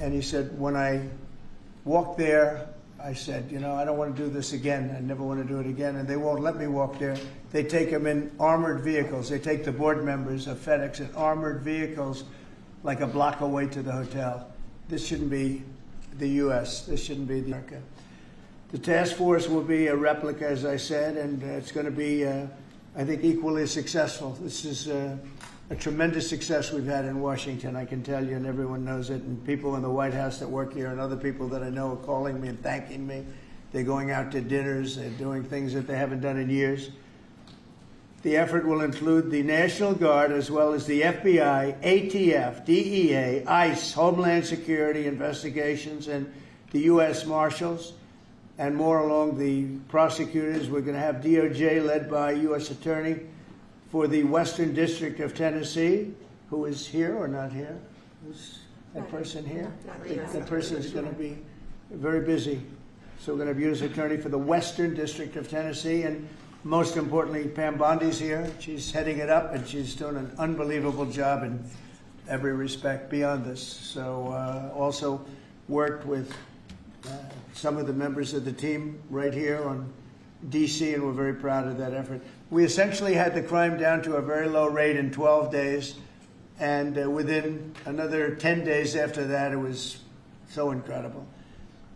And he said, when I walked there, I said, you know, I don't want to do this again. I never want to do it again. And they won't let me walk there. They take them in armored vehicles. They take the board members of FedEx in armored vehicles like a block away to the hotel. This shouldn't be the U.S. This shouldn't be America. The task force will be a replica, as I said, and it's going to be, I think, equally successful. This is a tremendous success we've had in Washington, I can tell you, and everyone knows it. And people in the White House that work here and other people that I know are calling me and thanking me. They're going out to dinners. They're doing things that they haven't done in years. The effort will include the National Guard as well as the FBI, ATF, DEA, ICE, Homeland Security investigations, and the U.S. Marshals, and more along the prosecutors. We're going to have DOJ led by U.S. Attorney for the Western District of Tennessee, who is here or not here? Who's that person here? That person is going to be very busy. So we're going to have U.S. Attorney for the Western District of Tennessee, and most importantly, Pam Bondi's here. She's heading it up, and she's doing an unbelievable job in every respect beyond this. So also worked with some of the members of the team right here on D.C., and we're very proud of that effort. We essentially had the crime down to a very low rate in 12 days, and within another 10 days after that, it was so incredible.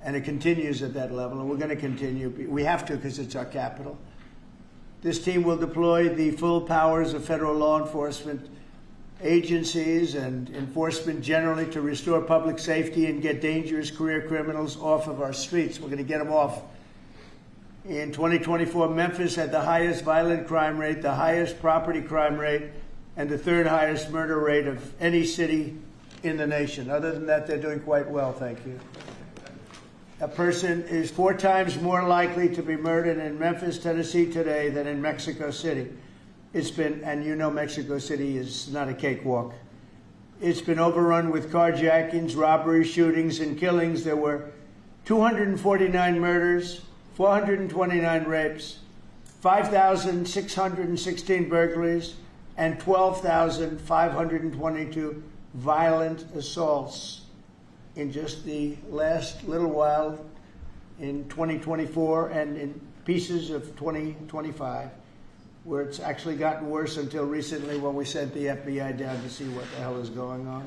And it continues at that level, and we're going to continue. We have to, because it's our capital. This team will deploy the full powers of federal law enforcement agencies and enforcement generally to restore public safety and get dangerous career criminals off of our streets. We're going to get them off. In 2024, Memphis had the highest violent crime rate, the highest property crime rate, and the third highest murder rate of any city in the nation. Other than that, they're doing quite well, thank you. A person is 4 times more likely to be murdered in Memphis, Tennessee today than in Mexico City. It's been, and you know Mexico City is not a cakewalk. It's been overrun with carjackings, robberies, shootings, and killings. There were 249 murders, 429 rapes, 5,616 burglaries, and 12,522 violent assaults in just the last little while in 2024 and in pieces of 2025, where it's actually gotten worse until recently when we sent the FBI down to see what the hell is going on.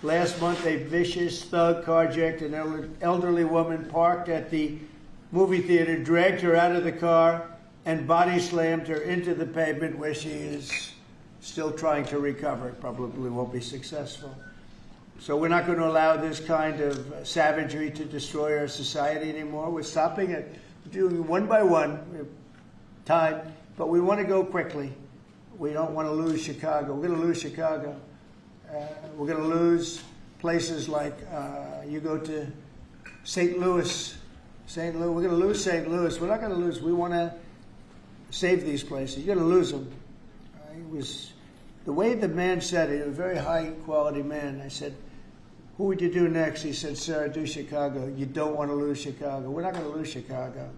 Last month, a vicious thug carjacked an elderly woman parked at the movie theater, dragged her out of the car, and body slammed her into the pavement, where she is still trying to recover. Probably won't be successful. So we're not going to allow this kind of savagery to destroy our society anymore. We're stopping it, doing one by one, we have time, but we want to go quickly. We don't want to lose Chicago. We're going to lose Chicago. We're going to lose places like, you go to St. Louis. We're going to lose St. Louis. We're not going to lose. We want to save these places. You're going to lose them. It was the way the man said it. He was a very high-quality man. I said, "Who would you do next?" He said, "Sir, do Chicago." You don't want to lose Chicago. We're not going to lose Chicago.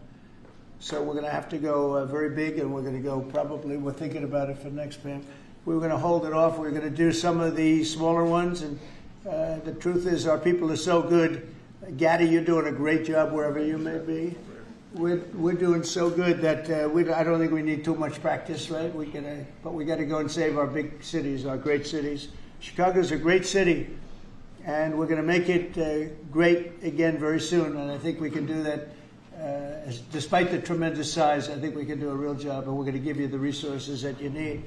So we're going to have to go very big, and we're going to go probably, we're thinking about it for next Pam. We're going to hold it off. We're going to do some of the smaller ones. And the truth is, our people are so good. Gaddy, you're doing a great job wherever you may be. We're doing so good that I don't think we need too much practice, right? But we got to go and save our big cities, our great cities. Chicago's a great city, and we're going to make it great again very soon. And I think we can do that. Despite the tremendous size, I think we can do a real job, and we're going to give you the resources that you need.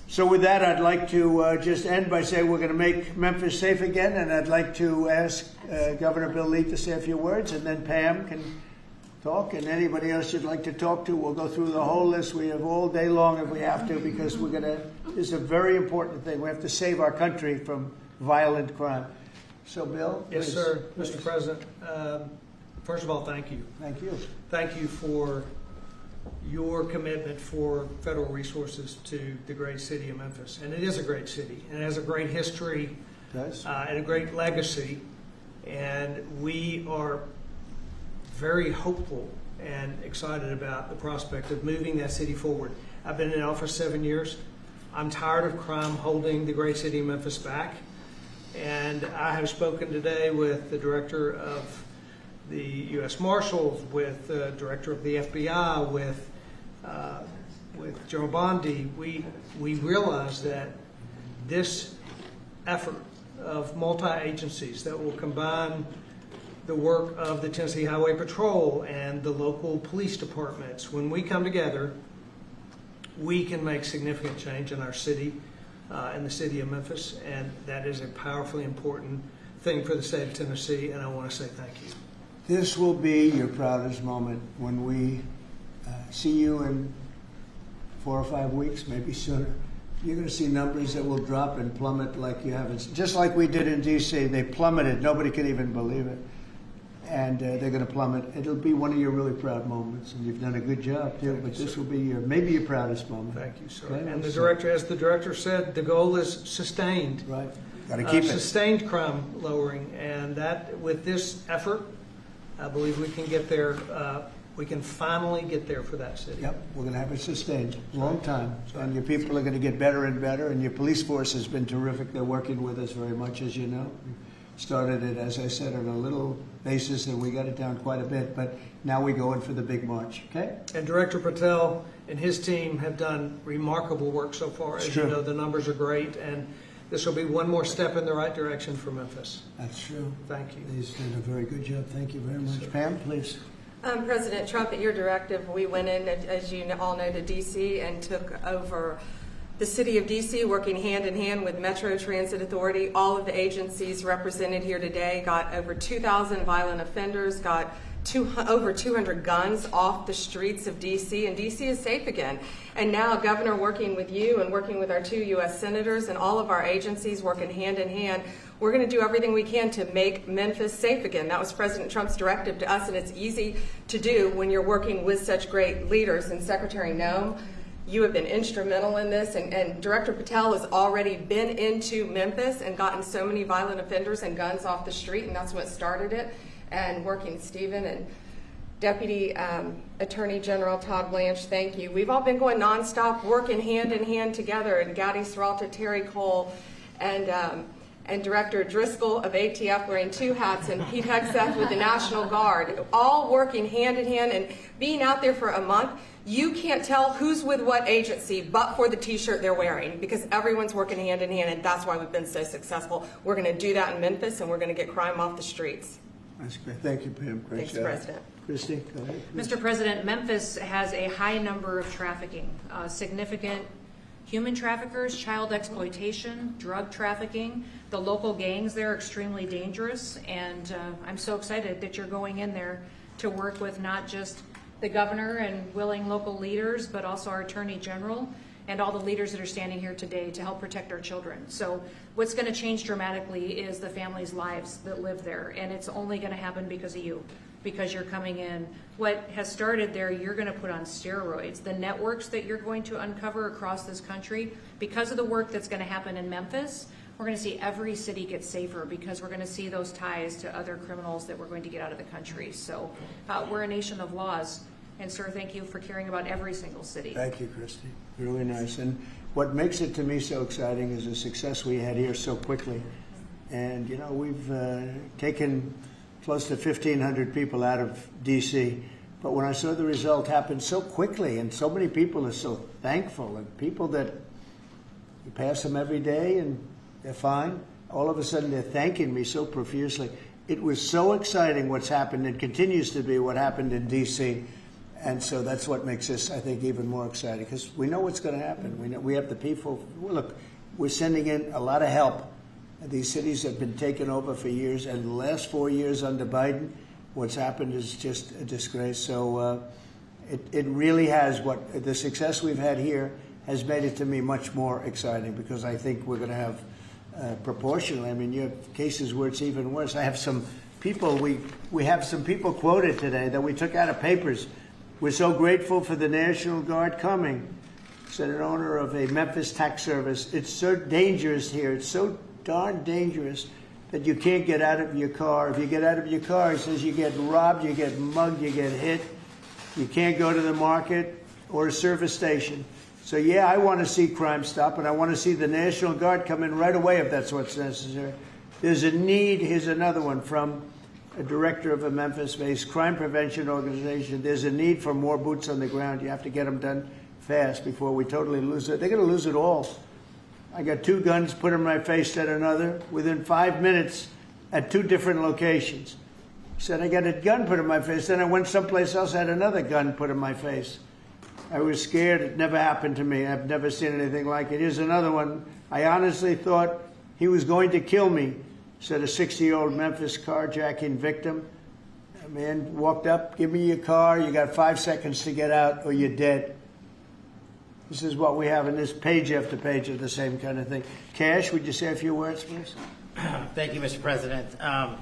So with that, I'd like to just end by saying we're going to make Memphis safe again, and I'd like to ask Governor Bill Lee to say a few words, and then Pam can talk, and anybody else you'd like to talk to. We'll go through the whole list. We have all day long if we have to, because this is a very important thing. We have to save our country from violent crime. So, Bill? Yes, please. Sir. Mr. President, first of all, thank you. Thank you. Thank you for your commitment for federal resources to the great city of Memphis. And it is a great city, and it has a great history and a great legacy. And we are very hopeful and excited about the prospect of moving that city forward. I've been in office 7 years. I'm tired of crime holding the great city of Memphis back. And I have spoken today with the director of the U.S. Marshals, with the director of the FBI, with General Bondi. We realize that this effort of multi-agencies that will combine the work of the Tennessee Highway Patrol and the local police departments, when we come together, we can make significant change in our city, in the city of Memphis, and that is a powerfully important thing for the state of Tennessee, and I want to say thank you. This will be your proudest moment when we see you in 4 or 5 weeks, maybe sooner. You're going to see numbers that will drop and plummet like you haven't. Just like we did in D.C., they plummeted. Nobody could even believe it. And they're going to plummet. It'll be one of your really proud moments, and you've done a good job too. But this will be maybe your proudest moment. Thank you, sir. Okay? And the director, as the director said, the goal is sustained. Right. Got to keep it. Sustained crime lowering, and that with this effort, I believe we can get there. We can finally get there for that city. Yep, we're going to have it sustained a long time. And your people are going to get better and better, and your police force has been terrific. They're working with us very much, as you know. We started it, as I said, on a little basis, and we got it down quite a bit, but now we go in for the big march, okay? And Director Patel and his team have done remarkable work so far. As you know, the numbers are great, and this will be one more step in the right direction for Memphis. That's true. Thank you. He's done a very good job. Thank you very much. Pam, please. President Trump, at your directive, we went in, as you all know, to D.C. and took over the city of D.C., working hand in hand with Metro Transit Authority. All of the agencies represented here today got over 2,000 violent offenders, got over 200 guns off the streets of D.C., and D.C. is safe again. And now, Governor, working with you and working with our 2 U.S. senators and all of our agencies working hand in hand, we're going to do everything we can to make Memphis safe again. That was President Trump's directive to us, and it's easy to do when you're working with such great leaders. And Secretary Noem, you have been instrumental in this, and Director Patel has already been into Memphis and gotten so many violent offenders and guns off the street, and that's what started it. And working with Stephen and Deputy Attorney General Todd Blanche, thank you. We've all been going nonstop, working hand in hand together, and Gowdy Serralta, Terry Cole, and Director Driscoll of ATF wearing 2 hats, and Pete Hegseth with the National Guard, all working hand in hand and being out there for a month. You can't tell who's with what agency but for the T-shirt they're wearing, because everyone's working hand in hand, and that's why we've been so successful. We're going to do that in Memphis, and we're going to get crime off the streets. That's great. Thank you, Pam. Great Thanks, job. President. Christy, go ahead. Mr. President, Memphis has a high number of trafficking, significant human traffickers, child exploitation, drug trafficking. The local gangs there are extremely dangerous, and I'm so excited that you're going in there to work with not just the governor and willing local leaders, but also our Attorney General and all the leaders that are standing here today to help protect our children. So what's going to change dramatically is the families' lives that live there, and it's only going to happen because of you, because you're coming in. What has started there, you're going to put on steroids. The networks that you're going to uncover across this country, because of the work that's going to happen in Memphis, we're going to see every city get safer, because we're going to see those ties to other criminals that we're going to get out of the country. So we're a nation of laws. And sir, thank you for caring about every single city. Thank you, Christy. Really nice. And what makes it to me so exciting is the success we had here so quickly. And, you know, we've taken close to 1,500 people out of D.C., but when I saw the result happen so quickly, and so many people are so thankful, and people that you pass them every day and they're fine, all of a sudden they're thanking me so profusely. It was so exciting what's happened, and continues to be what happened in D.C., and so that's what makes this, I think, even more exciting, because we know what's going to happen. We know we have the people. Look, we're sending in a lot of help. These cities have been taken over for years, and the last 4 years under Biden, what's happened is just a disgrace. So it really has, what the success we've had here has made it to me much more exciting, because I think we're going to have proportionally. I mean, you have cases where it's even worse. I have some people, we have some people quoted today that we took out of papers. We're so grateful for the National Guard coming, said an owner of a Memphis tax service. It's so dangerous here. It's so darn dangerous that you can't get out of your car. If you get out of your car, he says you get robbed, you get mugged, you get hit. You can't go to the market or a service station. So, yeah, I want to see crime stop, and I want to see the National Guard come in right away if that's what's necessary. There's a need, here's another one from a director of a Memphis-based crime prevention organization. There's a need for more boots on the ground. You have to get them done fast before we totally lose it. They're going to lose it all. I got 2 guns put in my face, said another, within 5 minutes at 2 different locations. Said I got a gun put in my face. Then I went someplace else, had another gun put in my face. I was scared. It never happened to me. I've never seen anything like it. Here's another one. I honestly thought he was going to kill me, said a 60-year-old Memphis carjacking victim. A man walked up, give me your car. You got 5 seconds to get out or you're dead. This is what we have in this page after page of the same kind of thing. Cash, would you say a few words, please? Thank you, Mr. President.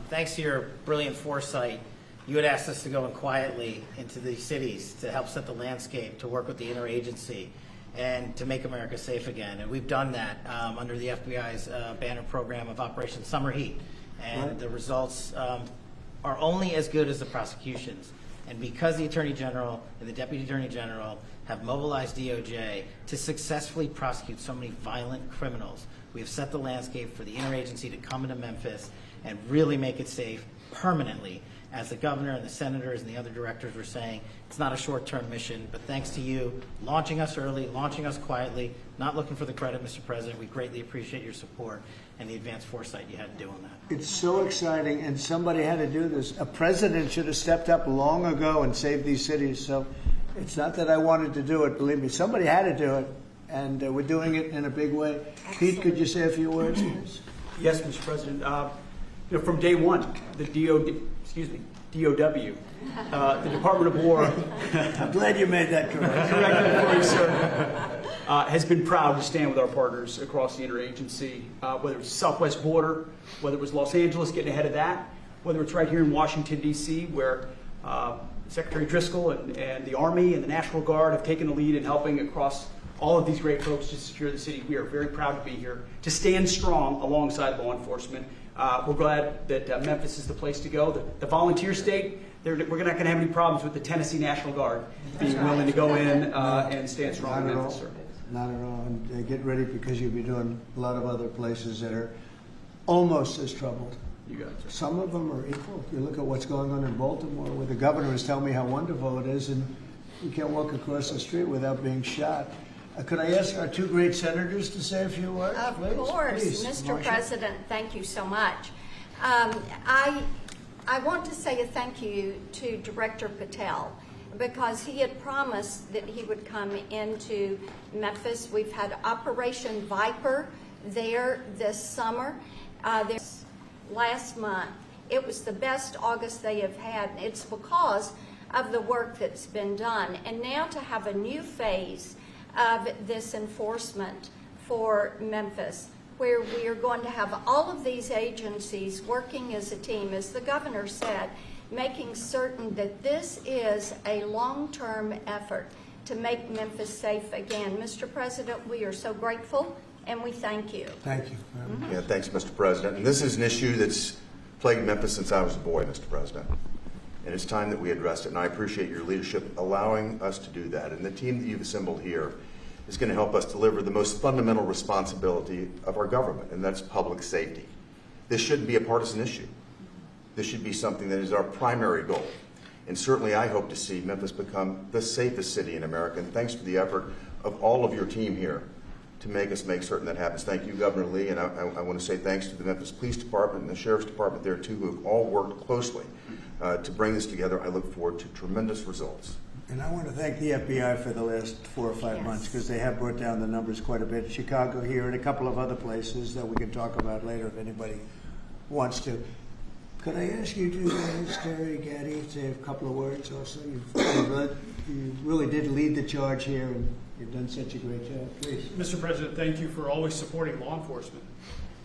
Thanks to your brilliant foresight, you had asked us to go in quietly into these cities to help set the landscape, to work with the interagency, and to make America safe again. And we've done that under the FBI's banner program of Operation Summer Heat. And Right. the results are only as good as the prosecutions. And because the Attorney General and the Deputy Attorney General have mobilized DOJ to successfully prosecute so many violent criminals, we have set the landscape for the interagency to come into Memphis and really make it safe permanently. As the governor and the senators and the other directors were saying, it's not a short-term mission, but thanks to you launching us early, launching us quietly, not looking for the credit, Mr. President, we greatly appreciate your support and the advanced foresight you had in doing that. It's so exciting, and somebody had to do this. A president should have stepped up long ago and saved these cities. So it's not that I wanted to do it, believe me. Somebody had to do it, and we're doing it in a big way. Pete, could you say a few words, please? Yes, Mr. President. From day one, the DOW, the Department of War, I'm glad you made that correct. corrected for you, sir, has been proud to stand with our partners across the interagency, whether it's the Southwest border, whether it was Los Angeles getting ahead of that, whether it's right here in Washington, D.C., where Secretary Driscoll and the Army and the National Guard have taken the lead in helping across all of these great folks to secure the city. We are very proud to be here, to stand strong alongside law enforcement. We're glad that Memphis is the place to go. The volunteer state, we're not going to have any problems with the Tennessee National Guard being willing to go in and stand strong in Memphis, sir. Not at all. And get ready, because you'll be doing a lot of other places that are almost as troubled. You got it, sir. Some of them are equal. You look at what's going on in Baltimore, where the governor is telling me how wonderful it is, and you can't walk across the street without being shot. Could I ask our 2 great senators to say a few words? Of please? course, Please, Mr. Marcia. President, thank you so much. I want to say a thank you to Director Patel, because he had promised that he would come into Memphis. We've had Operation Viper there this summer. Last month, it was the best August they have had. It's because of the work that's been done. And now to have a new phase of this enforcement for Memphis, where we are going to have all of these agencies working as a team, as the governor said, making certain that this is a long-term effort to make Memphis safe again. Mr. President, we are so grateful, and we thank you. Thank you. Yeah, thanks, Mr. President. And this is an issue that's plagued Memphis since I was a boy, Mr. President. And it's time that we addressed it. And I appreciate your leadership allowing us to do that. And the team that you've assembled here is going to help us deliver the most fundamental responsibility of our government, and that's public safety. This shouldn't be a partisan issue. This should be something that is our primary goal. And certainly I hope to see Memphis become the safest city in America. And thanks for the effort of all of your team here to make certain that happens. Thank you, Governor Lee, and I want to say thanks to the Memphis Police Department and the Sheriff's Department there too, who have all worked closely to bring this together. I look forward to tremendous results. And I want to thank the FBI for the last 4 or 5 months, because they have brought down the numbers quite a bit. Chicago here and a couple of other places that we can talk about later if anybody wants to. Could I ask you to, Terry Gaddy, say a couple of words also? You really did lead the charge here, and you've done such a great job. Please. Mr. President, thank you for always supporting law enforcement.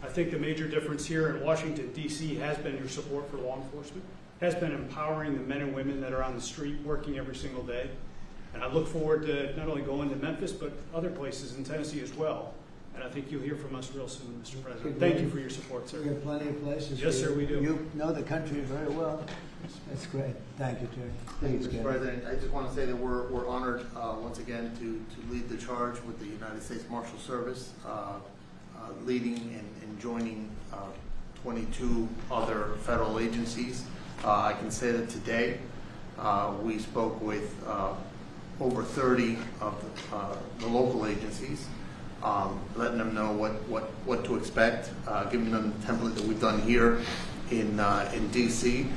I think the major difference here in Washington, D.C. has been your support for law enforcement, has been empowering the men and women that are on the street working every single day. And I look forward to not only going to Memphis, but other places in Tennessee as well. And I think you'll hear from us real soon, Mr. President. Thank you for your support, sir. We have plenty of places. Yes, sir, we do. You know the country very well. That's great. Thank you, Terry. Please, Mr. Gaddy. President, I just want to say that we're honored once again to lead the charge with the United States Marshal Service, leading and joining 22 other federal agencies. I can say that today we spoke with over 30 of the local agencies, letting them know what to expect, giving them the template that we've done here in DC,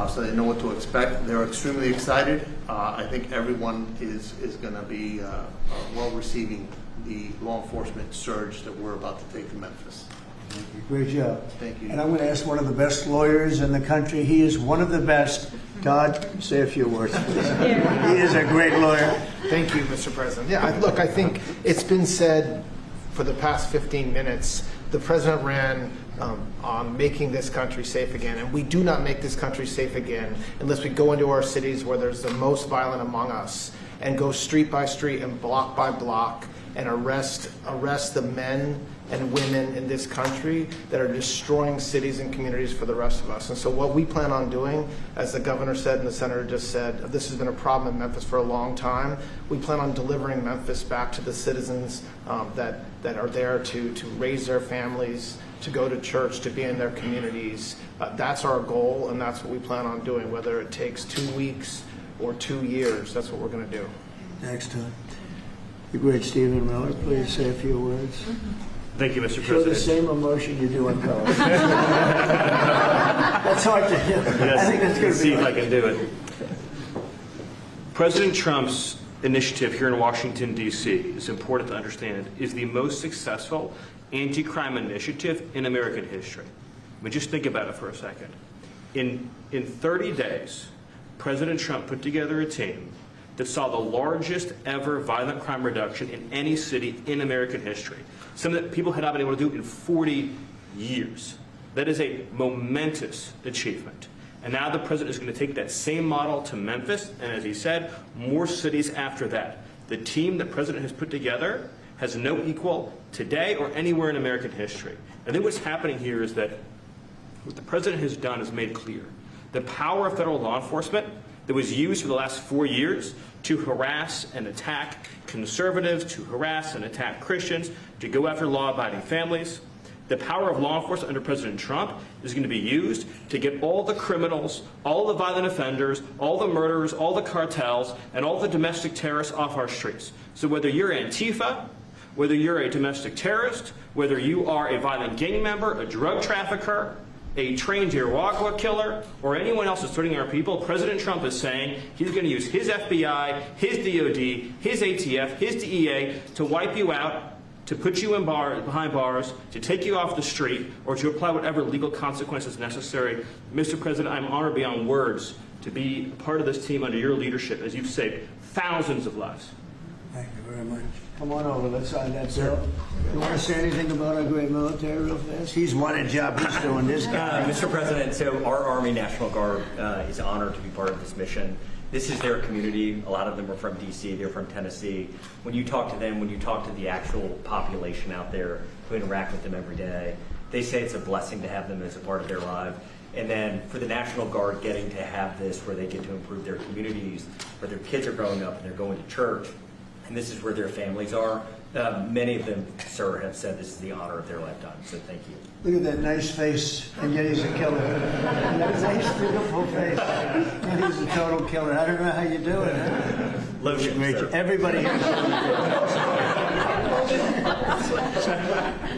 so they know what to expect. They're extremely excited. I think everyone is going to be well receiving the law enforcement surge that we're about to take to Memphis. Thank you. Great job. Thank you. And I'm going to ask one of the best lawyers in the country. He is one of the best. Todd, say a few words, please. He is a great lawyer. Thank you, Mr. President. Yeah, look, I think it's been said for the past 15 minutes, the president ran on making this country safe again, and we do not make this country safe again unless we go into our cities where there's the most violent among us and go street by street and block by block and arrest the men and women in this country that are destroying cities and communities for the rest of us. And so what we plan on doing, as the governor said and the senator just said, this has been a problem in Memphis for a long time. We plan on delivering Memphis back to the citizens that are there to raise their families, to go to church, to be in their communities. That's our goal, and that's what we plan on doing, whether it takes 2 weeks or 2 years. That's what we're going to do. Thanks, Todd. The great Stephen Miller, please say a few words. Thank you, Mr. Show the President. same emotion you do on color. That's hard to do. I think that's going to be see if I can do it. President Trump's initiative here in Washington, D.C., is important to understand, is the most successful anti-crime initiative in American history. I mean, just think about it for a second. In 30 days, President Trump put together a team that saw the largest ever violent crime reduction in any city in American history. Something that people had not been able to do in 40 years. That is a momentous achievement. And now the president is going to take that same model to Memphis, and as he said, more cities after that. The team the president has put together has no equal today or anywhere in American history. I think what's happening here is that what the president has done is made clear. The power of federal law enforcement that was used for the last 4 years to harass and attack conservatives, to harass and attack Christians, to go after law-abiding families. The power of law enforcement under President Trump is going to be used to get all the criminals, all the violent offenders, all the murderers, all the cartels, and all the domestic terrorists off our streets. So whether you're Antifa, whether you're a domestic terrorist, whether you are a violent gang member, a drug trafficker, a trained Iroquois killer, or anyone else that's threatening our people, President Trump is saying he's going to use his FBI, his DOD, his ATF, his DEA to wipe you out, to put you behind bars, to take you off the street, or to apply whatever legal consequences necessary. Mr. President, I'm honored beyond words to be part of this team under your leadership as you've saved thousands of lives. Thank you very much. Come on over. Let's sign that, sir. You want to say anything about our great military real fast? He's won a job. He's doing this guy. Mr. President, so our Army National Guard is honored to be part of this mission. This is their community. A lot of them are from D.C. They're from Tennessee. When you talk to them, when you talk to the actual population out there who interact with them every day, they say it's a blessing to have them as a part of their life. And then for the National Guard getting to have this where they get to improve their communities, where their kids are growing up and they're going to church, and this is where their families are. Many of them, sir, have said this is the honor of their lifetime, so thank you. Look at that nice face, and yet he's a killer. That nice, beautiful face, and he's a total killer. I don't know how you do it. Huh? Lotion, Great. sir. Everybody here.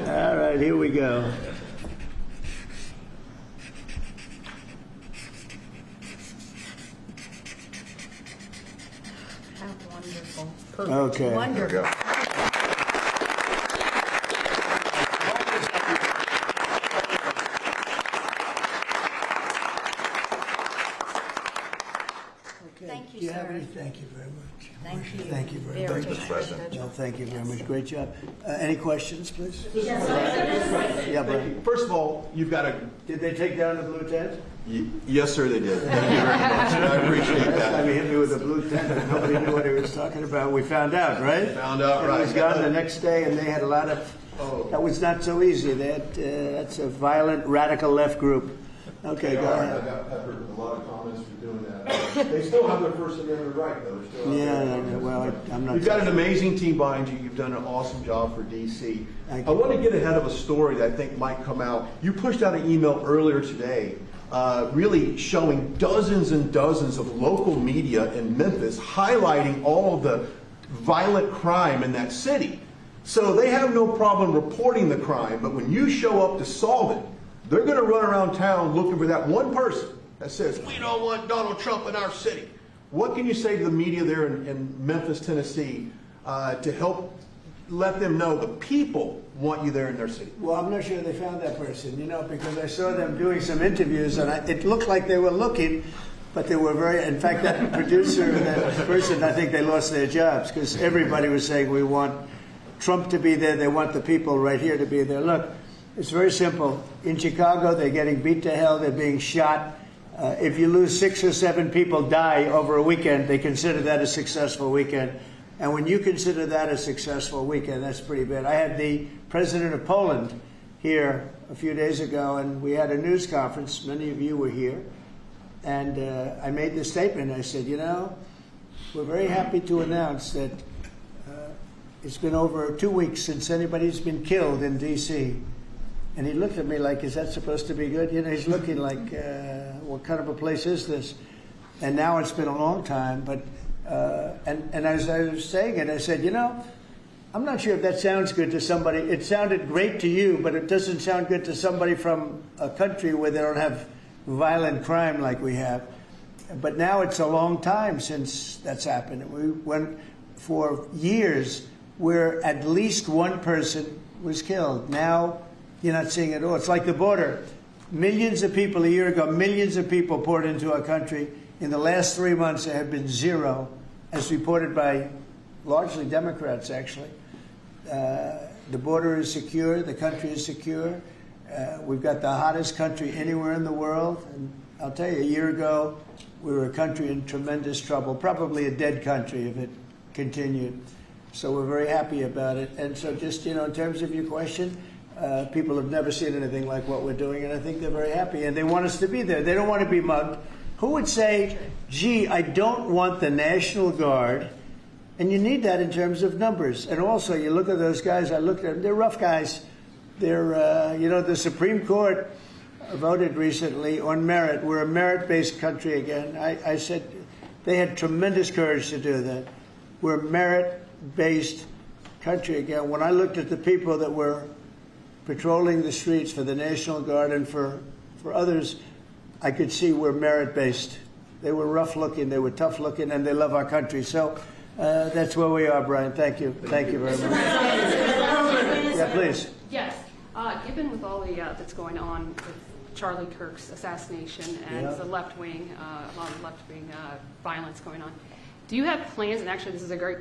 All right, here we go. How wonderful. Okay. Wonderful. Thank you, Do you have sir. any? Thank you very much. Thank you. Thank you very Very much. Thank you, Mr. President. No, thank you very much. Great job. Any questions, please? Yeah, Brian. First of all, you've got a Did they take down the blue tent? Yes, sir, they did. Thank you very much. I appreciate Last time he that. hit me with a blue tent and nobody knew what he was talking about. We found out, right? Found out, right. It was gone the next day, and they had a lot of. That was not so easy. They had, that's a violent radical left group. Okay, go I ahead. got peppered with a lot of comments for doing that. They still have their First Amendment right, though. They're still out Yeah, there. well, I'm not. You've got an amazing team behind you. You've done an awesome job for DC. Thank I you. want to get ahead of a story that I think might come out. You pushed out an email earlier today, really showing dozens and dozens of local media in Memphis highlighting all of the violent crime in that city. So they have no problem reporting the crime, but when you show up to solve it, they're going to run around town looking for that one person that says, we don't want Donald Trump in our city. What can you say to the media there in Memphis, Tennessee, to help let them know the people want you there in their city? Well, I'm not sure they found that person, because I saw them doing some interviews, and it looked like they were looking, but they were very, in fact, that producer, that person, I think they lost their jobs, because everybody was saying, we want Trump to be there, they want the people right here to be there. Look, it's very simple. In Chicago, they're getting beat to hell, they're being shot. If you lose 6 or 7 people die over a weekend, they consider that a successful weekend. And when you consider that a successful weekend, that's pretty bad. I had the president of Poland here a few days ago, and we had a news conference. Many of you were here. And I made this statement. I said, we're very happy to announce that it's been over 2 weeks since anybody's been killed in D.C. And he looked at me like, is that supposed to be good? He's looking like, what kind of a place is this? And now it's been a long time, but and as I was saying it, I said, I'm not sure if that sounds good to somebody. It sounded great to you, but it doesn't sound good to somebody from a country where they don't have violent crime like we have. But now it's a long time since that's happened. We went for years where at least one person was killed. Now you're not seeing it all. It's like the border. Millions of people a year ago, millions of people poured into our country. In the last 3 months, there have been 0, as reported by largely Democrats, actually. The border is secure. The country is secure. We've got the hottest country anywhere in the world. And I'll tell you, a year ago, we were a country in tremendous trouble, probably a dead country if it continued. So we're very happy about it. And so just, in terms of your question, people have never seen anything like what we're doing, and I think they're very happy. And they want us to be there. They don't want to be mugged. Who would say, gee, I don't want the National Guard? And you need that in terms of numbers. And also, you look at those guys, I looked at them, they're rough guys. They're, the Supreme Court voted recently on merit. We're a merit-based country again. I said they had tremendous courage to do that. We're a merit-based country again. When I looked at the people that were patrolling the streets for the National Guard and for others, I could see we're merit-based. They were rough-looking, they were tough-looking, and they love our country. So that's where we are, Brian. Thank you. Thank you very much. Yeah, please. Yes. Given with all the that's going on with Charlie Kirk's assassination and the left wing, a lot of left-wing violence going on, do you have plans, and actually this is a great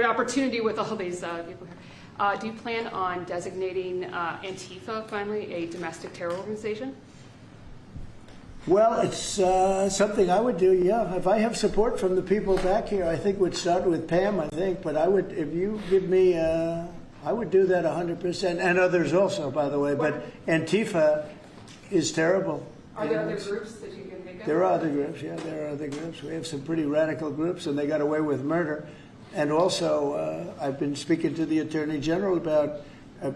opportunity with all these people here, do you plan on designating Antifa finally a domestic terror organization? Well, it's something I would do, yeah. If I have support from the people back here, I think we'd start with Pam, I think. But I would, if you give me, I would do that 100%. And others also, by the way. But Antifa is terrible. Are there other groups that you can think of? There are other groups, yeah. There are other groups. We have some pretty radical groups, and they got away with murder. And also, I've been speaking to the Attorney General about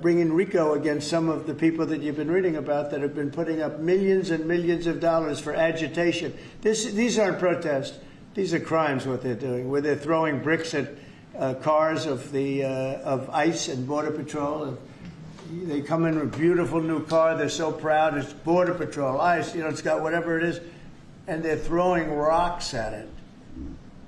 bringing RICO against some of the people that you've been reading about that have been putting up millions and millions of dollars for agitation. These aren't protests. These are crimes, what they're doing, where they're throwing bricks at cars of ICE and Border Patrol. And they come in with a beautiful new car. They're so proud. It's Border Patrol, ICE, it's got whatever it is. And they're throwing rocks at it.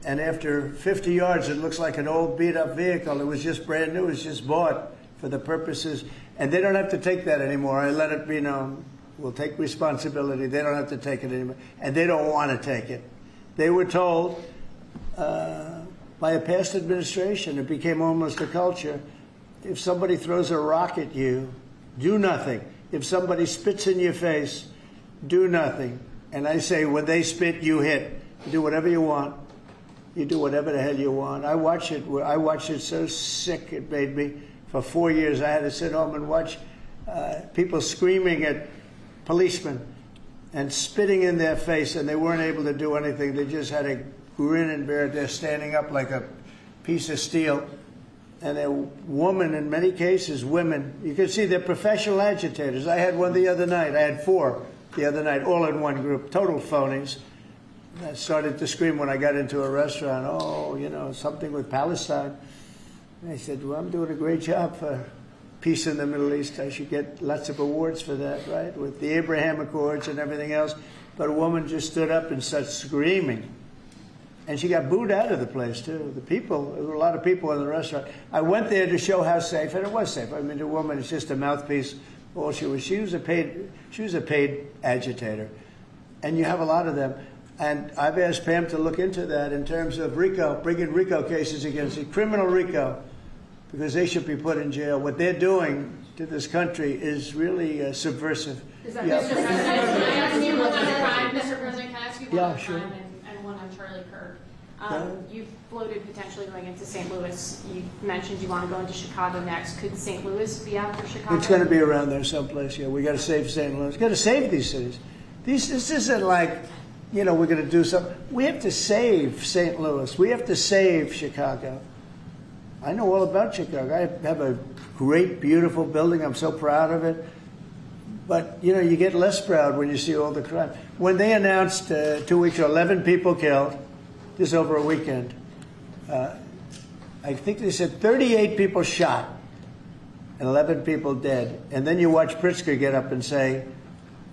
And after 50 yards, it looks like an old beat-up vehicle. It was just brand new. It was just bought for the purposes, and they don't have to take that anymore. I let it be known. We'll take responsibility. They don't have to take it anymore, and they don't want to take it. They were told by a past administration, it became almost a culture, if somebody throws a rock at you, do nothing. If somebody spits in your face, do nothing. And I say, when they spit, you hit. You do whatever you want. You do whatever the hell you want. I watched it so sick it made me. For 4 years, I had to sit home and watch people screaming at policemen. and spitting in their face, and they weren't able to do anything. They just had a grin and bear. They're standing up like a piece of steel. And a woman, in many cases, women, you can see they're professional agitators. I had one the other night. I had 4 the other night, all in one group, total phonies. I started to scream when I got into a restaurant, oh, you know, something with Palestine. And I said, well, I'm doing a great job for peace in the Middle East. I should get lots of awards for that, right, with the Abraham Accords and everything else. But a woman just stood up and started screaming. And she got booed out of the place, too. The people, there were a lot of people in the restaurant. I went there to show how safe, and it was safe. I mean, the woman is just a mouthpiece. All she was a paid agitator. And you have a lot of them. And I've asked Pam to look into that in terms of RICO, bringing RICO cases against it, criminal RICO, because they should be put in jail. What they're doing to this country is really subversive. Is that Mr. President, can I ask you one on crime? Mr. President, can I ask you one on sure. crime and one on Charlie Kirk? You've floated potentially going into St. Louis. You mentioned you want to go into Chicago next. Could St. Louis be after Chicago? It's going to be around there someplace, yeah. We got to save St. Louis. Got to save these cities. This isn't like, you know, we're going to do something. We have to save St. Louis. We have to save Chicago. I know all about Chicago. I have a great, beautiful building. I'm so proud of it. But, you know, you get less proud when you see all the crime. When they announced 2 weeks ago, 11 people killed, this over a weekend, I think they said 38 people shot and 11 people dead. And then you watch Pritzker get up and say,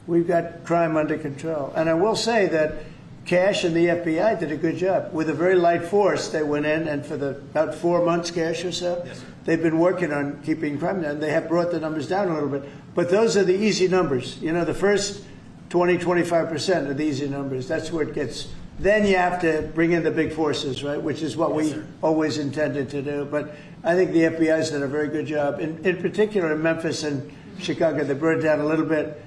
we've got crime under control. And I will say that Cash and the FBI did a good job. With a very light force, they went in, and for about 4 months, Cash or so, they've been working on keeping crime down. They have brought the numbers down a little bit. But those are the easy numbers. You know, the first 20, 25% are the easy numbers. That's where it gets. Then you have to bring in the big forces, right, which is what we always intended to do. But I think the FBI's done a very good job. In particular, in Memphis and Chicago, they brought it down a little bit.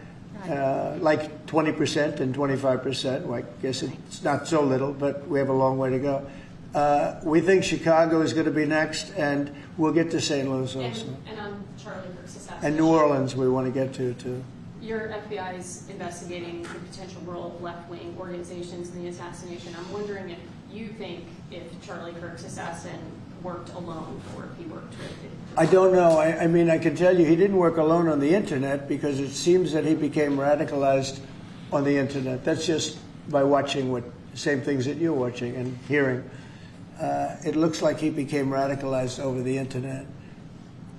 Like 20% and 25%. Well, I guess it's not so little, but we have a long way to go. We think Chicago is going to be next, and we'll get to St. Louis also. And on Charlie Kirk's assassination. And New Orleans we want to get to, too. Your FBI is investigating the potential role of left-wing organizations in the assassination. I'm wondering if you think if Charlie Kirk's assassin worked alone or if he worked with it. I don't know. I mean, I can tell you he didn't work alone on the Internet, because it seems that he became radicalized on the Internet. That's just by watching the same things that you're watching and hearing. It looks like he became radicalized over the Internet.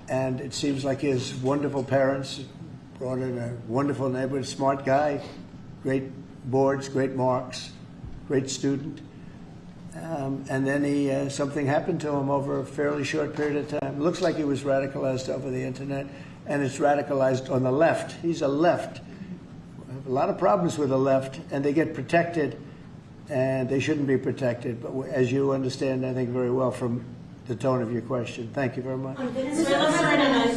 And it seems like his wonderful parents brought in a wonderful neighborhood, smart guy, great boards, great marks, great student. And then something happened to him over a fairly short period of time. It looks like he was radicalized over the Internet, and it's radicalized on the left. He's a left. We have a lot of problems with the left, and they get protected, and they shouldn't be protected. But as you understand, I think, very well from the tone of your question. Thank you very much. On Venezuela,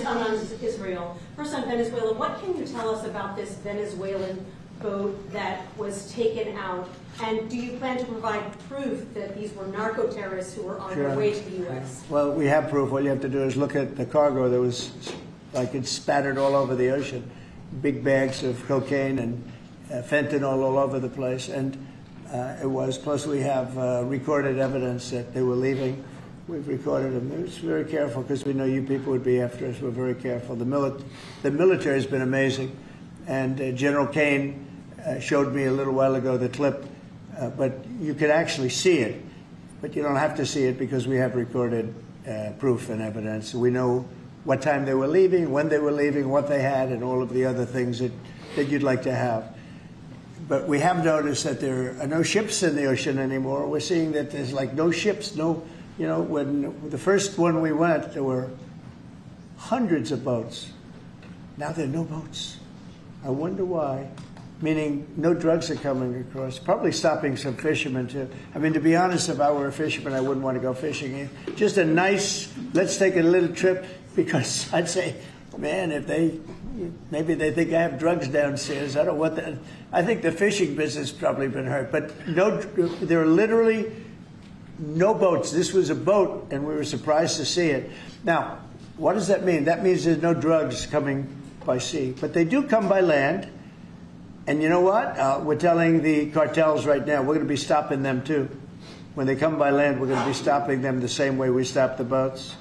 on Israel. First on Venezuela, what can you tell us about this Venezuelan boat that was taken out? And do you plan to provide proof that these were narco-terrorists who were on their way to the U.S.? Well, we have proof. All you have to do is look at the cargo that was, like, it's spattered all over the ocean. Big bags of cocaine and fentanyl all over the place. And it was, plus we have recorded evidence that they were leaving. We've recorded them. It was very careful because we know you people would be after us. We're very careful. The military has been amazing. And General Kane showed me a little while ago the clip. But you could actually see it, but you don't have to see it because we have recorded proof and evidence. We know what time they were leaving, when they were leaving, what they had, and all of the other things that you'd like to have. But we have noticed that there are no ships in the ocean anymore. We're seeing that there's like no ships, when the first one we went, there were hundreds of boats. Now there are no boats. I wonder why. Meaning no drugs are coming across. Probably stopping some fishermen, too. I mean, to be honest, if I were a fisherman, I wouldn't want to go fishing. Just a nice, let's take a little trip, because I'd say, man, maybe they think I have drugs downstairs. I don't want that. I think the fishing business has probably been hurt. But there are literally no boats. This was a boat, and we were surprised to see it. Now, what does that mean? That means there's no drugs coming by sea. But they do come by land. And you know what? We're telling the cartels right now, we're going to be stopping them too. When they come by land, we're going to be stopping them the same way we stop the boats.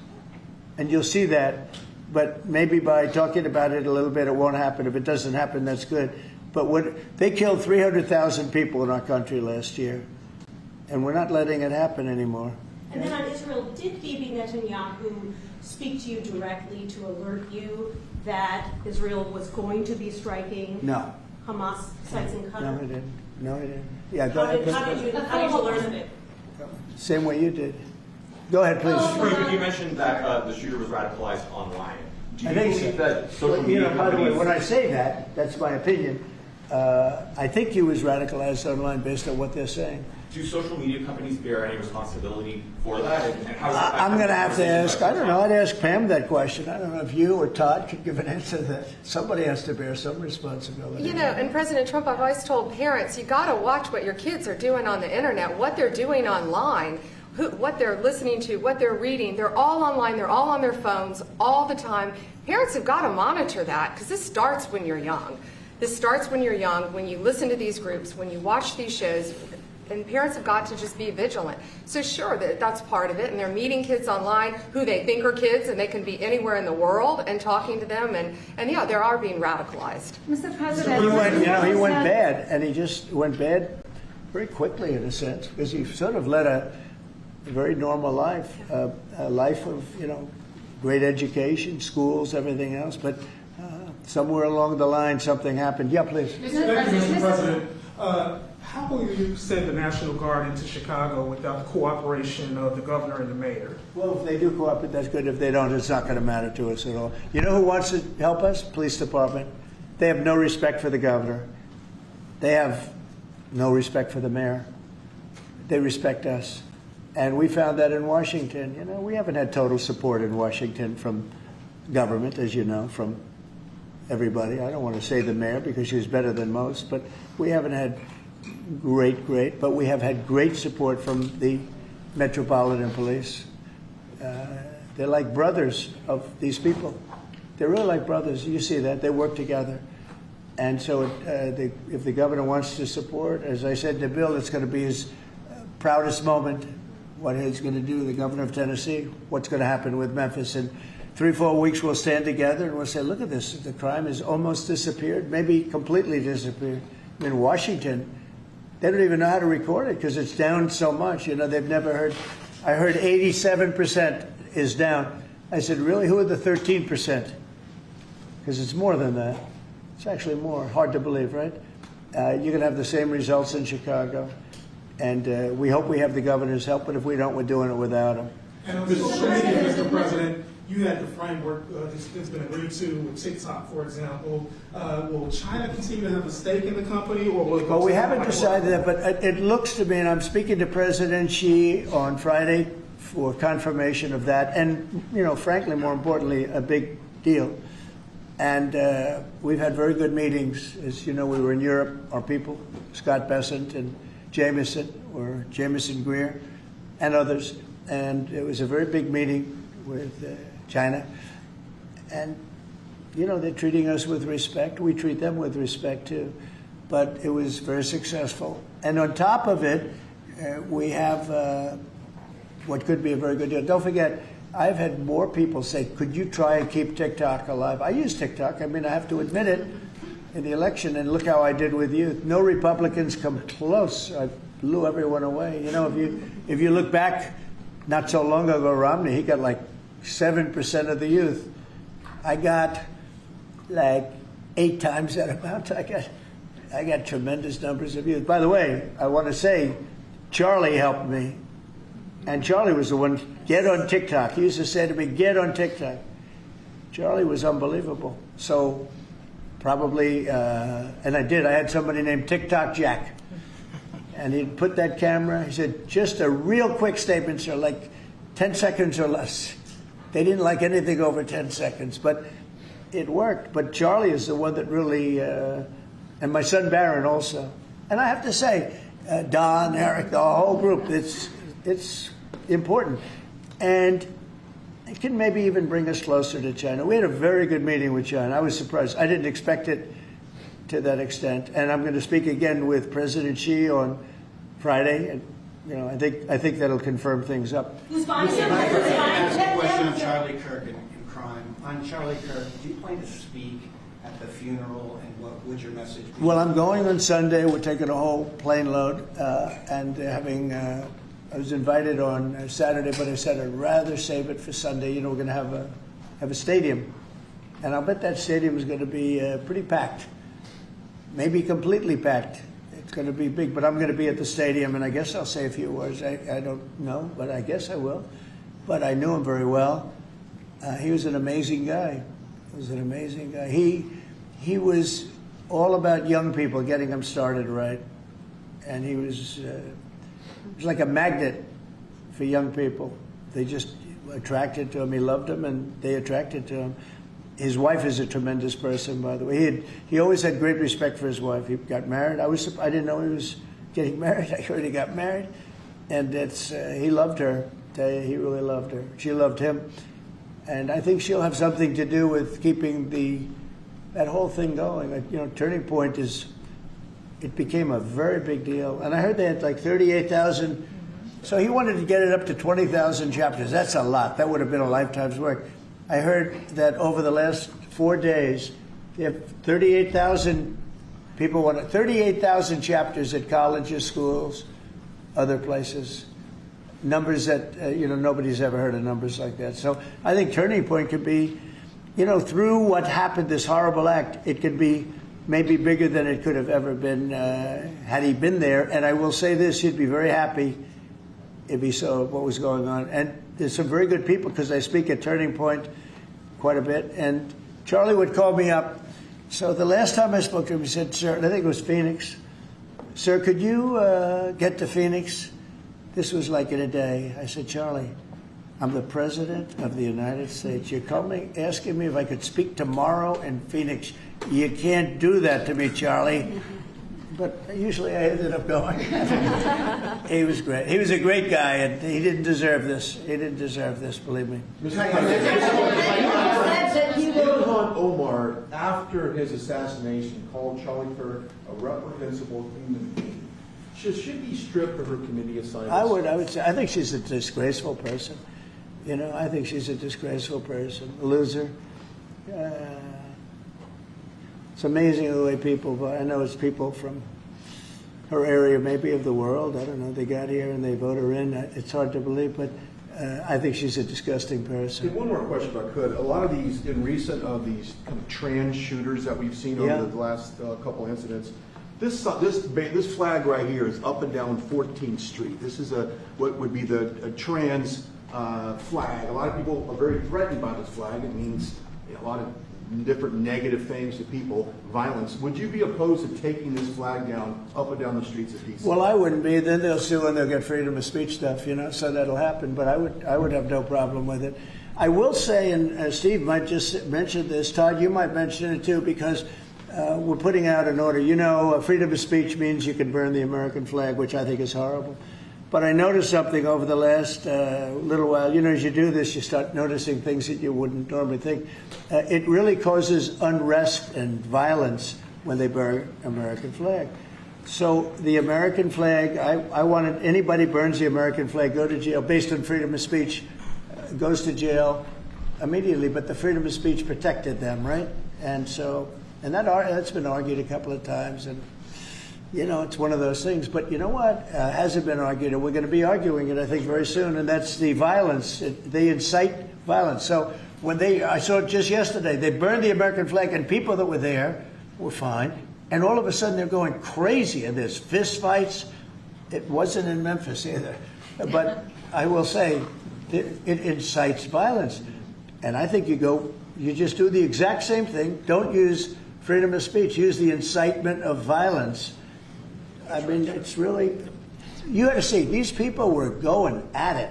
And you'll see that. But maybe by talking about it a little bit, it won't happen. If it doesn't happen, that's good. But they killed 300,000 people in our country last year. And we're not letting it happen anymore. And then on Israel, did Bibi Netanyahu speak to you directly to alert you that Israel was going to be striking Hamas sites in Qatar? No, he didn't. No, he didn't. Yeah, go How ahead. did you learn of it? Same way you did. Go ahead, please. You mentioned that the shooter was radicalized online. Do you I think believe so. that social media by the way, companies... when I say that, that's my opinion. I think he was radicalized online based on what they're saying. Do social media companies bear any responsibility for that? And how does that I'm going to have to ask, I don't know, I'd ask Pam that question. I don't know if you or Todd could give an answer to that. Somebody has to bear some responsibility. You know, and President Trump, I've always told parents, you got to watch what your kids are doing on the internet, what they're doing online, what they're listening to, what they're reading. They're all online. They're all on their phones all the time. Parents have got to monitor that because this starts when you're young. This starts when you're young, when you listen to these groups, when you watch these shows. And parents have got to just be vigilant. So sure, that's part of it. And they're meeting kids online who they think are kids, and they can be anywhere in the world and talking to them. And yeah, they are being radicalized. Mr. President, He went bad, and he just went bad very quickly in a sense, because he sort of led a very normal life, a life of, great education, schools, everything else. But somewhere along the line, something happened. Yeah, please. Thank you, Mr. President. How will you send the National Guard into Chicago without the cooperation of the governor and the mayor? Well, if they do cooperate, that's good. If they don't, it's not going to matter to us at all. You know who wants to help us? Police department. They have no respect for the governor. They have no respect for the mayor. They respect us. And we found that in Washington. We haven't had total support in Washington from government, as you know, from everybody. I don't want to say the mayor because she was better than most, but we haven't had great, but we have had great support from the Metropolitan Police. They're like brothers of these people. They're really like brothers. You see that. They work together. And so if the governor wants to support, as I said in the bill, it's going to be his proudest moment, what he's going to do, the governor of Tennessee, what's going to happen with Memphis. In 3-4 weeks, we'll stand together and we'll say, look at this. The crime has almost disappeared, maybe completely disappeared. In Washington, they don't even know how to record it because it's down so much. They've never heard. I heard 87% is down. I said, really? Who are the 13%? Because it's more than that. It's actually more. Hard to believe, right? You're going to have the same results in Chicago. And we hope we have the governor's help, but if we don't, we're doing it without him. And on social media, Mr. President, you had the framework that's been agreed to with TikTok, for example. Will China continue to have a stake in the company, or will it go? Well, we haven't decided that, but it looks to me, and I'm speaking to President Xi on Friday for confirmation of that, and frankly, more importantly, a big deal. And we've had very good meetings. As you know, we were in Europe. Our people, Scott Bessent and Jameson Greer, and others, and it was a very big meeting with China, and they're treating us with respect. We treat them with respect too, but it was very successful. And on top of it, we have what could be a very good deal. Don't forget, I've had more people say, "Could you try and keep TikTok alive?" I use TikTok. I mean, I have to admit it. In the election, and look how I did with you. No Republicans come close. I blew everyone away. If you look back, not so long ago, Romney, he got like 7% of the youth. I got like 8 times that amount. I got tremendous numbers of youth. By the way, I want to say, Charlie helped me, and Charlie was the one. Get on TikTok. He used to say to me, "Get on TikTok." Charlie was unbelievable. So. Probably, and I did. I had somebody named TikTok Jack. And he'd put that camera, he said, just a real quick statement, sir, like 10 seconds or less. They didn't like anything over 10 seconds, but it worked. But Charlie is the one that really, and my son Barron also. And I have to say, Don, Eric, the whole group, it's important. And it can maybe even bring us closer to China. We had a very good meeting with China. I was surprised. I didn't expect it. to that extent. And I'm going to speak again with President Xi on Friday, and I think that'll confirm things up. Who's buying it? Ask a question on Charlie Kirk and crime. On Charlie Kirk, do you plan to speak at the funeral, and what would your message be? Well, I'm going on Sunday. We're taking a whole plane load, and having. I was invited on Saturday, but I said I'd rather save it for Sunday. We're going to have a stadium, and I'll bet that stadium is going to be pretty packed, maybe completely packed. It's going to be big, but I'm going to be at the stadium, and I guess I'll say a few words. I don't know, but I guess I will. But I knew him very well. He was an amazing guy. He was all about young people, getting them started right, and he was like a magnet for young people. They just attracted to him. He loved them, and they attracted to him. His wife is a tremendous person, by the way. He always had great respect for his wife. He got married. I didn't know he was getting married. I heard he got married, and he loved her. I tell you, he really loved her. She loved him, and I think she'll have something to do with keeping that whole thing going. Turning Point it became a very big deal, and I heard they had like 38,000. So he wanted to get it up to 20,000 chapters. That's a lot. That would have been a lifetime's work. I heard that over the last 4 days, they have 38,000 people 38,000 chapters at colleges, schools, other places. Numbers that nobody's ever heard of numbers like that. So I think Turning Point could be, through what happened, this horrible act, it could be maybe bigger than it could have ever been had he been there. And I will say this: he'd be very happy if he saw what was going on. And there's some very good people, because I speak at Turning Point quite a bit. And Charlie would call me up. So the last time I spoke to him, he said, "Sir," and I think it was Phoenix, "Sir, could you get to Phoenix?" This was like in a day. I said, "Charlie, I'm the President of the United States. You're asking me if I could speak tomorrow in Phoenix. You can't do that to me, Charlie." But usually I ended up going. He was great. He was a great guy, and he didn't deserve this. He didn't deserve this, believe me. Ilhan Omar, after his assassination, called Charlie Kirk a reprehensible human being. Should she be stripped of her committee assignments? I would say, I think she's a disgraceful person. I think she's a disgraceful person, a loser. It's amazing the way people vote. I know it's people from her area, maybe of the world. I don't know. They got here and they vote her in. It's hard to believe, but I think she's a disgusting person. One more question, if I could. A lot of these, in recent of these kind of trans shooters that we've seen over the last couple incidents, this flag right here is up and down 14th Street. This is what would be a trans flag. A lot of people are very threatened by this flag. It means a lot of different negative things to people, violence. Would you be opposed to taking this flag down up and down the streets of D.C.? Well, I wouldn't be. Then they'll sue and they'll get freedom of speech stuff, so that'll happen. But I would have no problem with it. I will say, and Steve might just mention this, Todd, you might mention it too, because we're putting out an order. Freedom of speech means you can burn the American flag, which I think is horrible. But I noticed something over the last little while. As you do this, you start noticing things that you wouldn't normally think. It really causes unrest and violence when they burn American flag. So the American flag, I wanted anybody burns the American flag, go to jail based on freedom of speech, goes to jail immediately. But the freedom of speech protected them, right? And that's been argued a couple of times. And it's one of those things. But you know what? Hasn't been argued, and we're going to be arguing it, I think, very soon. And that's the violence. They incite violence. So I saw it just yesterday. They burned the American flag, and people that were there were fine. And all of a sudden, they're going crazy, and there's fist fights. It wasn't in Memphis either. But I will say, it incites violence. And I think you just do the exact same thing. Don't use freedom of speech. Use the incitement of violence. I mean, it's really, you got to see, these people were going at it.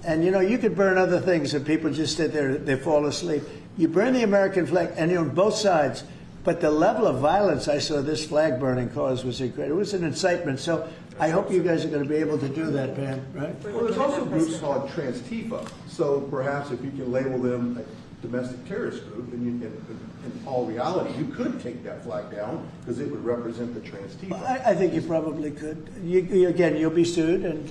And, you could burn other things and people just sit there, they fall asleep. You burn the American flag, and on both sides. But the level of violence I saw this flag burning cause was incredible. It was an incitement. So I hope you guys are going to be able to do that, Pam, right? Well, there's also groups called Trans-Tifa. So perhaps if you can label them domestic terrorist group, and in all reality, you could take that flag down because it would represent the trans-Tifa. I think you probably could. Again, you'll be sued, and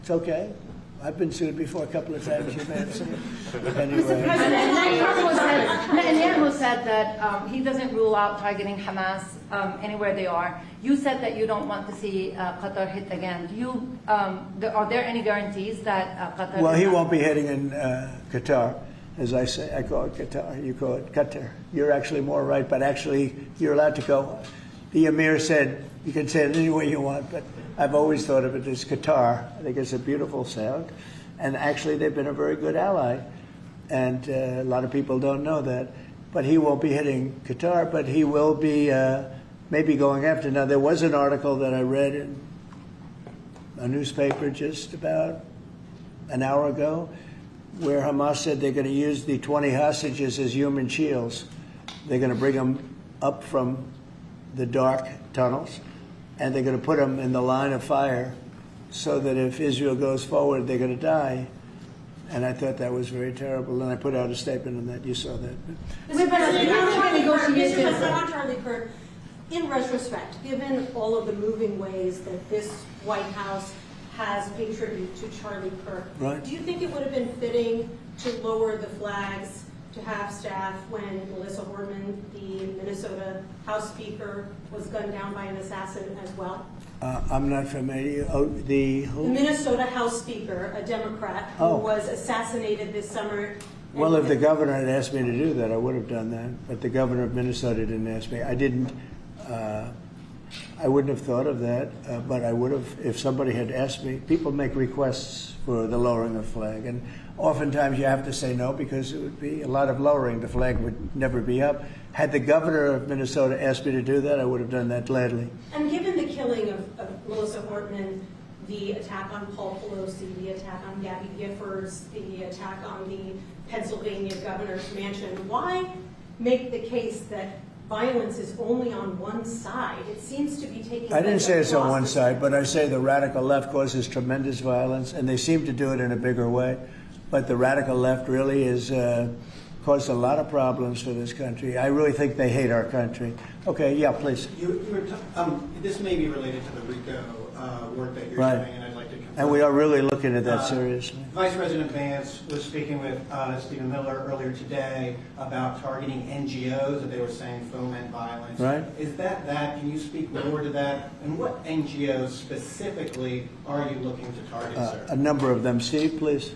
it's okay. I've been sued before a couple of times. You may have seen. Anyway. Netanyahu said that he doesn't rule out targeting Hamas anywhere they are. You said that you don't want to see Qatar hit again. Are there any guarantees that Qatar? Well, he won't be hitting in Qatar, as I say. I call it Qatar. You call it Qatar. You're actually more right, but actually you're allowed to go. The Emir said you can say it any way you want, but I've always thought of it as Qatar. I think it's a beautiful sound. And actually, they've been a very good ally. And a lot of people don't know that. But he won't be hitting Qatar, but he will be maybe going after. Now, there was an article that I read in a newspaper just about an hour ago where Hamas said they're going to use the 20 hostages as human shields. They're going to bring them up from the dark tunnels, and they're going to put them in the line of fire so that if Israel goes forward, they're going to die. And I thought that was very terrible, and I put out a statement on that. You saw that. Mr. President, on Charlie Kirk, in retrospect, given all of the moving ways that this White House has paid tribute to Charlie Kirk, right. Do you think it would have been fitting to lower the flags to have staff when Melissa Hortman, the Minnesota House Speaker, was gunned down by an assassin as well? I'm not familiar. Oh, who? The Minnesota House Speaker, a Democrat, who was assassinated this summer. Well, if the governor had asked me to do that, I would have done that. But the governor of Minnesota didn't ask me. I didn't. I wouldn't have thought of that, but I would have if somebody had asked me. People make requests for the lowering of flag, and oftentimes you have to say no because it would be a lot of lowering. The flag would never be up. Had the governor of Minnesota asked me to do that, I would have done that gladly. And given the killing of Melissa Hortman, the attack on Paul Pelosi, the attack on Gabby Giffords, the attack on the Pennsylvania governor's mansion, why make the case that violence is only on one side? It seems to be taking. I didn't say it's on one side, but I say the radical left causes tremendous violence, and they seem to do it in a bigger way. But the radical left really is caused a lot of problems for this country. I really think they hate our country. Okay, yeah, please. This may be related to the RICO work that you're doing, and I'd like to confirm. And we are really looking at that seriously. Vice President Vance was speaking with Stephen Miller earlier today about targeting NGOs that they were saying foment violence. Right. Is that? Can you speak more to that? And what NGOs specifically are you looking to target, sir? A number of them. Steve, please.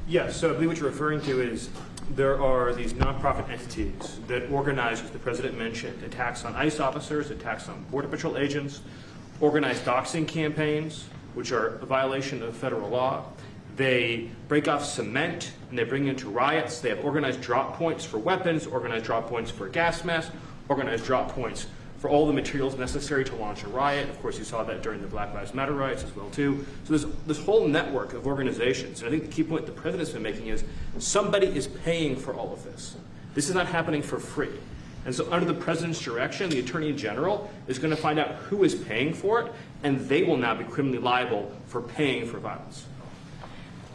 Yes, so I believe what you're referring to is there are these nonprofit entities that organize, as the president mentioned, attacks on ICE officers, attacks on Border Patrol agents, organized doxing campaigns, which are a violation of federal law. They break off cement and they bring it into riots. They have organized drop points for weapons, organized drop points for gas masks, organized drop points for all the materials necessary to launch a riot. Of course, you saw that during the Black Lives Matter riots as well, too. So there's this whole network of organizations. And I think the key point the president's been making is somebody is paying for all of this. This is not happening for free. And so under the president's direction, the attorney general is going to find out who is paying for it, and they will now be criminally liable for paying for violence.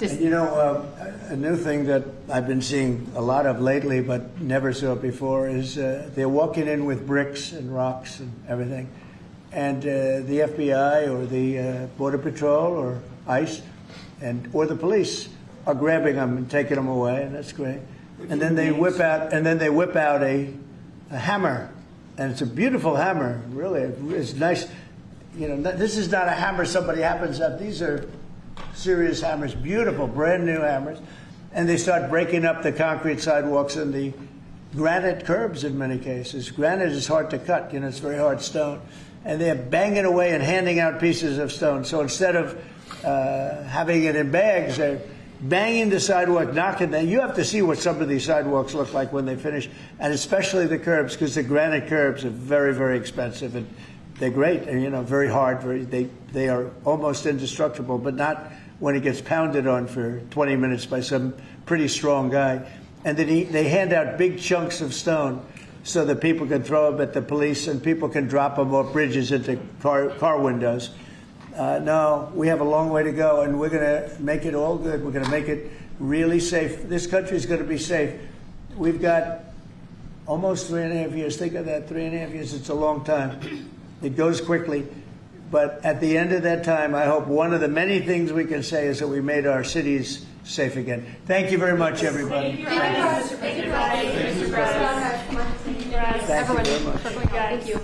And you know, a new thing that I've been seeing a lot of lately, but never saw it before, is they're walking in with bricks and rocks and everything. And the FBI or the Border Patrol or ICE or the police are grabbing them and taking them away, and that's great. And then they whip out a hammer, and it's a beautiful hammer. Really, it's nice. You know, this is not a hammer somebody happens to have. These are serious hammers, beautiful, brand new hammers, and they start breaking up the concrete sidewalks and the granite curbs in many cases. Granite is hard to cut, you know, it's very hard stone, and they're banging away and handing out pieces of stone. So instead of having it in bags, they're banging the sidewalk, knocking them. You have to see what some of these sidewalks look like when they finish, and especially the curbs, because the granite curbs are very, very expensive, and they're great, and you know, very hard. They are almost indestructible, but not when it gets pounded on for 20 minutes by some pretty strong guy. And then they hand out big chunks of stone so that people can throw them at the police and people can drop them off bridges into car windows. No, we have a long way to go, and we're going to make it all good. We're going to make it really safe. This country is going to be safe we've got almost 3.5 years. Think of that, 3.5 years. It's a long time. It goes quickly. But at the end of that time, I hope one of the many things we can say is that we made our cities safe again. Thank you very much, everybody. Thank you, Mr. President. Thank you, Mr. President. Thank you very much. Thank you.